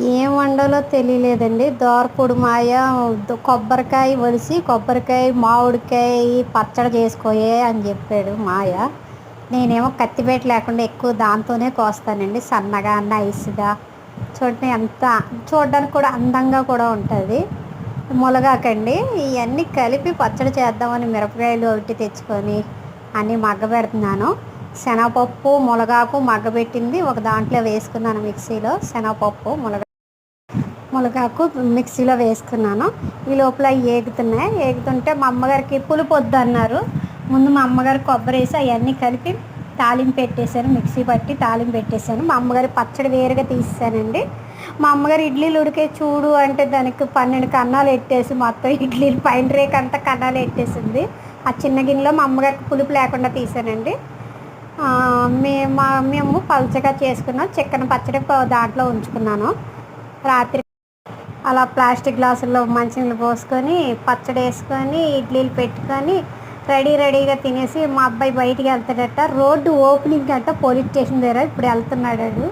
ఏం వండాలో తెలియలేదండి. దోరపొడి మాయ కొబ్బరికాయ ఒలిసి కొబ్బరికాయ మామిడికాయ పచ్చడి చేసుకోయే అని చెప్పాడు మాయ. నేనేమో కత్తిపేట లేకుండా ఎక్కువ దాంతోనే కోస్తానండి, సన్నగా నైస్గా. చూడండి ఎంత చూడడానికి కూడా అందంగా కూడా ఉంటుంది. ములగాకండి ఇవన్నీ కలిపి పచ్చడి చేద్దామని మిరపకాయలు ఒకటి తెచ్చుకొని అన్నీ మగ్గబెడుతున్నాను. శనగపప్పు ములగాకు మగ్గబెట్టింది ఒక దాంట్లో వేసుకున్నాను. మిక్సీలో శనగపప్పు ములగాకు మిక్సీలో వేసుకున్నాను. ఈ లోపల ఏగుతుంటే మా అమ్మగారికి పులుపు వద్దు అన్నారు. ముందు మా అమ్మగారు కొబ్బరి వేసి అవన్నీ కలిపి తాలింపు పెట్టేశాను, మిక్సీ పట్టి తాలింపు పెట్టేశాను. మా అమ్మగారి పచ్చడి వేరుగా తీసానండి. మా అమ్మగారు ఇడ్లీలు ఉడికే చూడు అంటే దానికి 12 కన్నాలు ఎట్టేసి మొత్తం ఇడ్లీలు పైన రేకు అంతా కన్నాలు ఎట్టేసింది. ఆ చిన్న గిన్నెలో మా అమ్మగారికి పులుపు లేకుండా తీసానండి. మేము పలుచగా చేసుకున్నాం. చికెన్ పచ్చడి దాంట్లో ఉంచుకున్నాను. రాత్రి అలా ప్లాస్టిక్ గ్లాసుల్లో మంచినీళ్ళు పోసుకొని పచ్చడి వేసుకొని ఇడ్లీలు పెట్టుకొని రెడీగా తినేసి మా అబ్బాయి బయటికి వెళ్తాడట. రోడ్డు ఓపెనింగ్ అంట, పోలీస్ స్టేషన్ దగ్గర ఇప్పుడు వెళ్తున్నాడు.